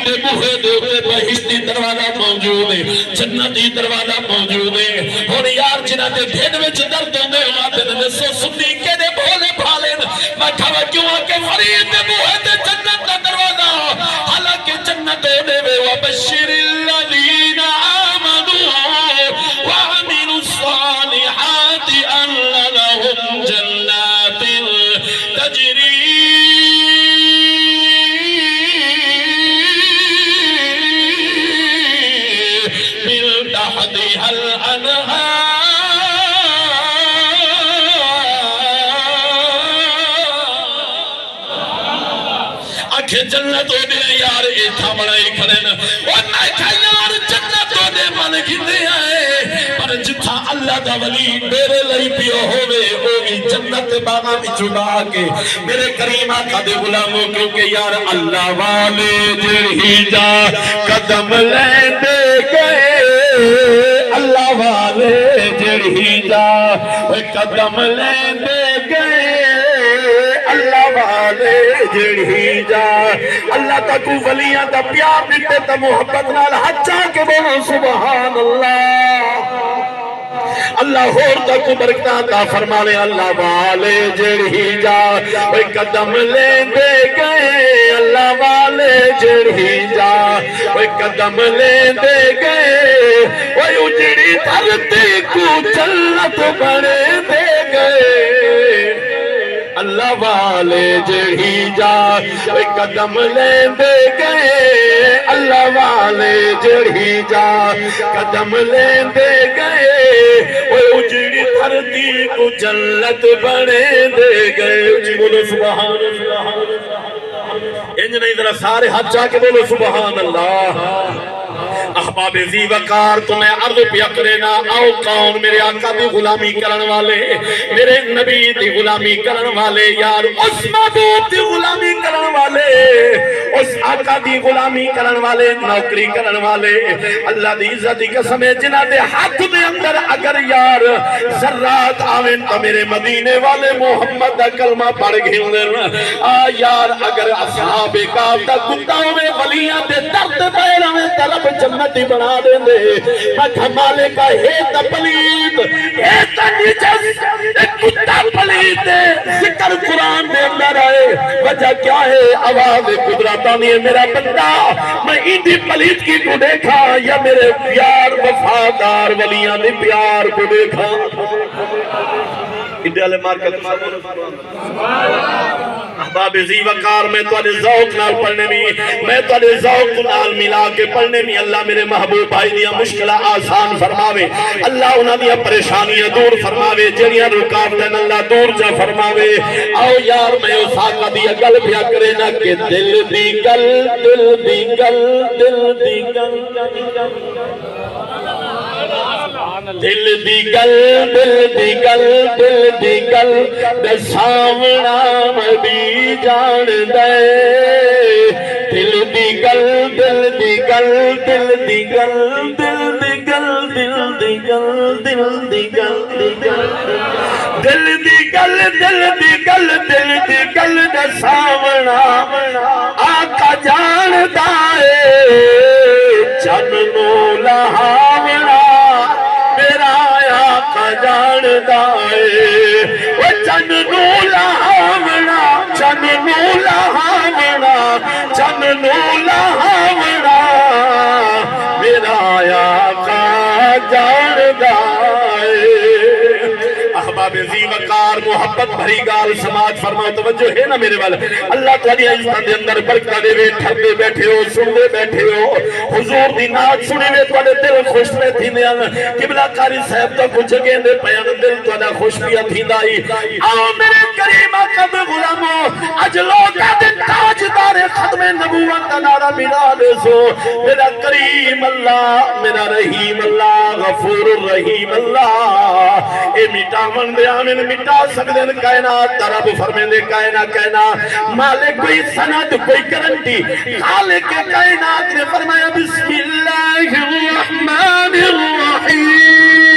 دے بوہے دے اوتے بہشتی دروازہ موجود ہے، جنتی دروازہ موجود ہے۔ ہن یار جنہاں دے ڈھڈ وچ درد ہوندے آتے نے سو صدیقے دے بھولے بھالے میں کھوا کیوں کہ فرید دے بوہے تے جنت دا دروازہ، حالانکہ جنت دے وے وبشر الذین آمنوا وعملوا الصالحات ان لهم جنات تجری من تحتها الانہار۔ جنت ہو دے یار ایتھا بڑائی کھڑن اور میں کہا یار جنت ہو دے من گھنے آئے پر جتھا اللہ دا ولی میرے لئی پیو ہوئے ہوگی جنت باغا بھی چھڑا کے میرے کریم آقا دے غلاموں کیونکہ یار اللہ والے جڑھی جا قدم لیندے گئے، اللہ والے جڑھی جا قدم لیندے گئے، اللہ والے جڑھی جا اللہ تا کو ولیاں دا پیار دیتے تا محبت نال حجا کے بولو سبحان اللہ۔ اللہ ہور تا کو برکتہ تا فرمانے اللہ والے جڑھی جا وہ قدم لیندے گئے، اللہ والے جڑھی جا وہ قدم لیندے گئے، وہ اجڑی دھرتی کو جنت بنے دے گئے، اللہ والے جڑھی جا قدم لیندے گئے، اللہ والے جڑھی جا قدم لیندے گئے، وہ اجڑی دھرتی کو جنت بنے دے گئے۔ جی بولو سبحان اللہ، انج نہیں ذرا سارے ہاتھ جا کے بولو سبحان اللہ۔ احباب ذی وقار تمہیں عرض پیا کرینا آؤ کون میرے آقا دی غلامی کرن والے، میرے نبی دی غلامی کرن والے، یار اس محبوب دی غلامی کرن والے، اس آقا دی غلامی کرن والے، نوکری کرن والے، اللہ دی عزت دی قسم ہے جنہ دے ہاتھ دے اندر اگر یار ذرات آویں تو میرے مدینے والے محمد دا کلمہ پڑھ گئے یار اگر اصحاب کعب دا گتاؤں میں ولیاں دے درد پہلا میں طلب جنتی بنا دیں دے، میں کھمالے کا ہیتا پلید ہیتا نجس ایک کتا پلید ذکر قرآن دے اندر آئے، وجہ کیا ہے آواز قدرتانی ہے میرا بندہ، میں ایندی پلید کی کو دیکھا یا میرے پیار وفادار ولیاں نے پیار کو دیکھا۔ انڈیالے مارکت احباب ذی وقار میں تو ذوق نال پڑھنے میں تو ذوق نال ملا کے پڑھنے میں اللہ میرے محبوب بھائی دیا مشکلہ آسان فرماوے، اللہ انہاں دیا پریشانیاں دور فرماوے، جڑیاں رکاوٹیں اللہ دور جا فرماوے۔ آؤ یار میں اس آقا دیا گل پیا کرے نا کہ دل دی گل دل دی گل دل دی گل دل دی گل دل دی گل دل دی گل دے سامنا مبی جان دے، دل دی گل دل دی گل دل دی گل دل دی گل دل دی گل دل دی گل دل دی گل دل دی گل دل دی گل دے سامنا آقا جان دائے، جننو لہاونا میرا آقا جان دائے، وہ جننو لہاونا جننو لہاونا جننو لہاونا میرا آقا جان دائے۔ احباب ذی وقار محبت بھری گال سماج فرماؤ توجہ ہے نا میرے والے، اللہ تعالیٰ عزتان دے اندر برکتہ دے وے، ٹھردے بیٹھے ہو سندے بیٹھے ہو، حضور دی نات سنے وے توڑے دل خوش میں تھی نیان، قبلہ کاری صاحب تو کچھ گئے دے پیان دل توڑا خوش پیا تھی دائی۔ آؤ میرے کریم آقا دے غلاموں اج لوگا دے تاجدار ختم نبوت نارا ملا دے سو، میرا کریم اللہ میرا رحیم اللہ غفور الرحیم اللہ، اے میٹا من دے آمین مٹا سکدن کائنات رب فرمین دے کائنات کہنا مالک کوئی سند کوئی گارنٹی، خالق کائنات نے فرمایا بسم اللہ الرحمن الرحیم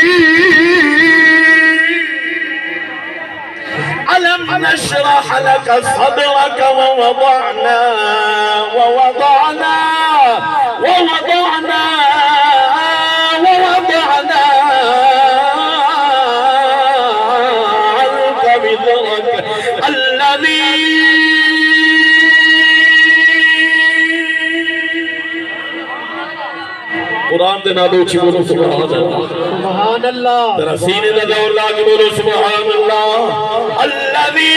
ألم نشرح لك صدرك ووضعنا قرآن دے نالو چی بولو سبحان اللہ سبحان اللہ ذرا سینے دا دور لا کے بولو سبحان اللہ الذی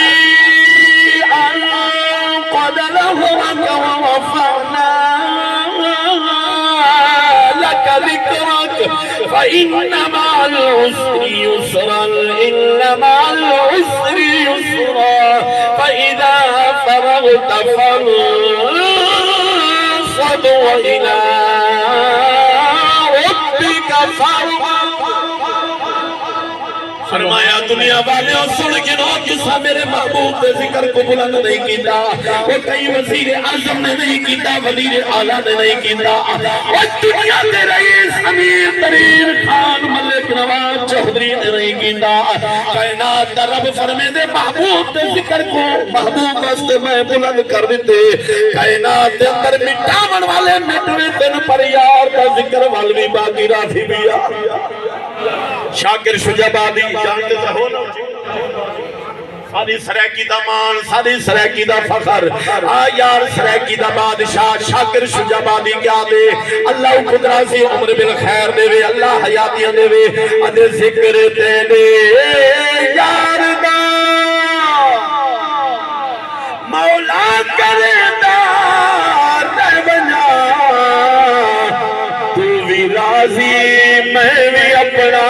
انقض ظهرك ورفعنا لك ذكرك فإن مع العسر يسرا إن مع العسر يسرا فإذا فرغت فانصب وإلى ربك فارغب فرمایا دنیا والے سن کے نو کسا میرے محبوب دے ذکر کو بلند نہیں کیتا وہ کئی وزیر اعظم نے نہیں کیتا وزیر اعلیٰ نے نہیں کیتا وہ دنیا دے رئیس امیر ترین خان ملک نواز چودھری نے نہیں کیتا کائنات دا رب فرمے دے محبوب دے ذکر کو محبوب واسطے میں بلند کر دیتے کائنات دے اندر مٹاون والے مٹوے تن پر یار دا ذکر والوی باقی رافی بیا شاکر شجابادی جانتے ہو نا ساری سریکی دا مان ساری سریکی دا فخر یار سریکی دا بادشاہ شاکر شجابادی کیا دے اللہ قدرہ سے عمر بالخیر دے وے اللہ حیاتیاں دے وے ادھے ذکر تے دے یار دا مولا کرے دا در بنا تو بھی راضی میں بھی اپنا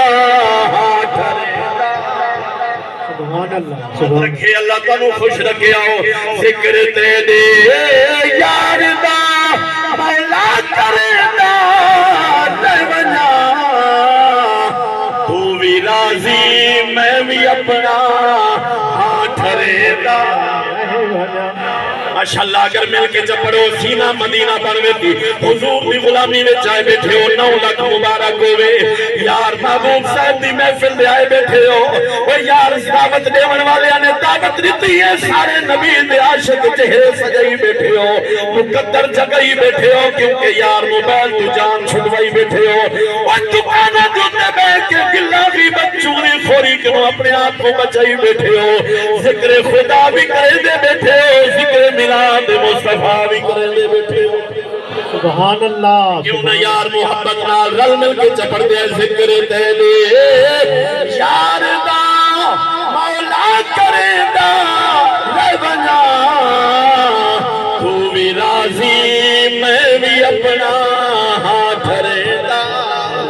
رکھے اللہ تنو خوش رکھے آؤ ذکر تے دے یار دا مولا کرے دا دے بنا تو بھی راضی میں بھی اپنا ٹھرے دا ماشاءاللہ اگر مل کے چپڑو سینہ مدینہ پرویتی حضور دی غلامی میں چاہے بیٹھے ہو 9 لاکھ مبارک ہوئے یار محبوب صاحب دی محفل دے آئے بیٹھے ہو وہ یار دعوت دیون والے نے دعوت دیتی ہے سارے نبی دے عاشق چہرے سجائی بیٹھے ہو مقدر جگئی بیٹھے ہو کیونکہ یار موبائل تو جان چھڑوائی بیٹھے ہو وہ دکانہ جوتے بیٹھ کے گلہ بھی بچوری خوری کنو اپنے آپ کو بچائی بیٹھے ہو ذکر خدا بھی کرے دے بیٹھے ہو ذکر میلاد مصطفیٰ بھی کرے دے بیٹھے ہو سبحان اللہ کیوں نہ یار محبت نال رل مل کے چپڑ دے ذکر تے دے یار دا مولا کرے دا رہ بنا تو بھی راضی میں بھی اپنا ہاتھ رے دا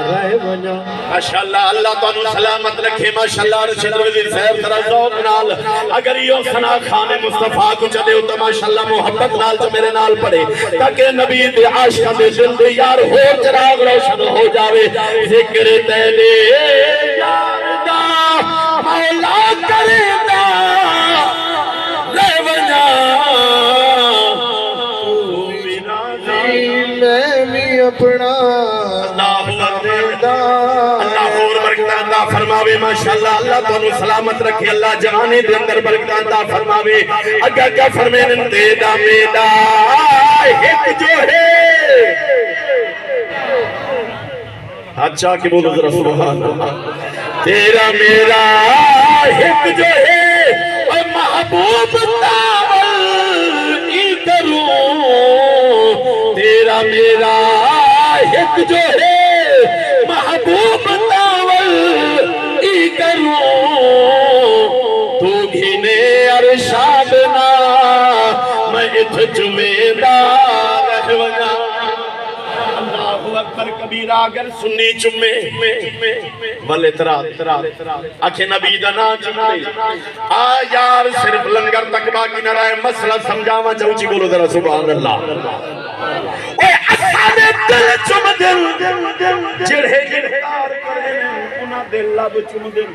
رہ بنا ماشاءاللہ اللہ تو انہوں سلامت رکھے ماشاءاللہ رشید وزیر صاحب ذرا ذوق نال اگر یہ ثنا خان مصطفیٰ کو چلے ہو تو ماشاءاللہ محبت نال تو میرے نال پڑے تاکہ نبی دے عاشق دے دل دے یار ہو چراغ روشن ہو جاوے ذکر تیلے یار دا مولا کرے دا رہ بنا تو بھی راضی میں بھی اپنا اللہ فرماوے ماشاءاللہ اللہ تو انہوں سلامت رکھے اللہ جہانے دے اندر برکتان دا فرماوے اگا کیا فرمین تیدا میدا ایک جو ہے اچھا کہ بولو ذرا سبحان اللہ تیرا میرا ایک جو ہے اور محبوب تاول ای کروں تیرا میرا ایک جو ہے محبوب تو گھنے ارشادنا میں اتھ جمیدار رہونا اللہ اکبر کبیرہ اگر سنی چمے والے ترات آنکھیں نبی دنا چمے یار صرف لنگر تک باقی نہ رہے مسئلہ سمجھاوا چاہوچی بولو ذرا سبحان اللہ اے اصحابِ دل چم دل جڑے گرفتار کرے انہاں دل لب چم دل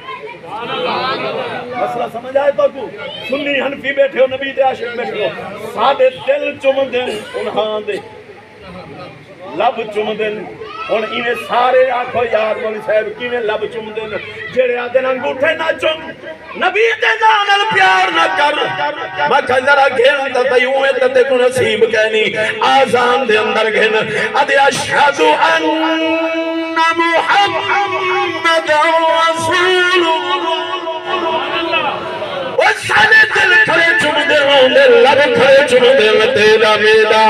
مسئلہ سمجھ آئے تو کو سنی حنفی بیٹھے ہو نبی دے عاشق بیٹھے ہو سادے دل چم دل انہاں دے لب چم دل اور انہیں سارے آنکھو یار مولی صاحب کیویں لب چم دل جڑے آدھے انگوٹھے نہ چم نبی دے نال پیار نہ کر میں کہ ذرا گھن تا تیویں تا تے کو نصیب کہنی آزان دے اندر گھن ادھے اشہد ان محمد رسول وہ سارے دل کھڑے چم دل لب کھڑے چم دل تیرا میرا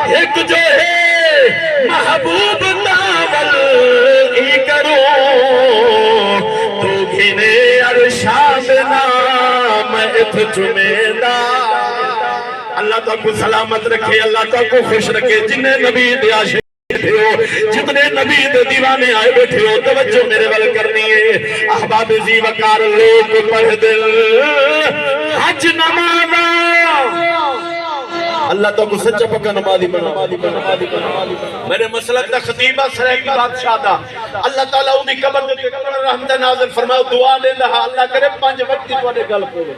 ایک جو ہے محبوب ناول ای کرو تو گھنے ارشاد نام ات چمیدہ اللہ تو کو سلامت رکھے اللہ تو کو خوش رکھے جنہیں نبی دے عاشق بیٹھے ہو جتنے نبی دے دیوانے آئے بیٹھے ہو توجہ میرے ول کرنی ہے احباب زی وقار لوگ پڑھ دل حج نمازا اللہ تو کو سچا پکا نمازی بنا میرے مسلک دا خطیبہ سرے کی بادشاہ دا اللہ تعالیٰ انہی قبر دے قبر رحمت نازل فرماؤ دعا دے دہا اللہ کرے 5 وقتی تو آنے گل پوے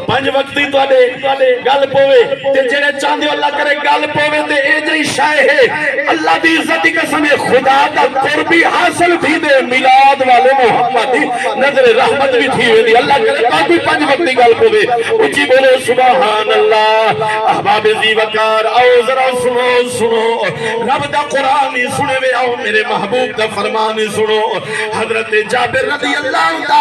5 وقتی تو آنے گل پوے تے جنہیں چاندے اللہ کرے گل پوے تے اے جائی شائع ہے اللہ دی عزتی قسم خدا دا قربی حاصل تھی دے میلاد والے محمد دی نظر رحمت بھی تھی ہوئی دی اللہ کرے باقی 5 وقتی گل پوے اچھی بولے سبحان اللہ احباب زی وقار آؤ ذرا سنو رب دا قرآن سنے وے آؤ میرے محبوب دا فرمان سنو حضرت جابر رضی اللہ تعالی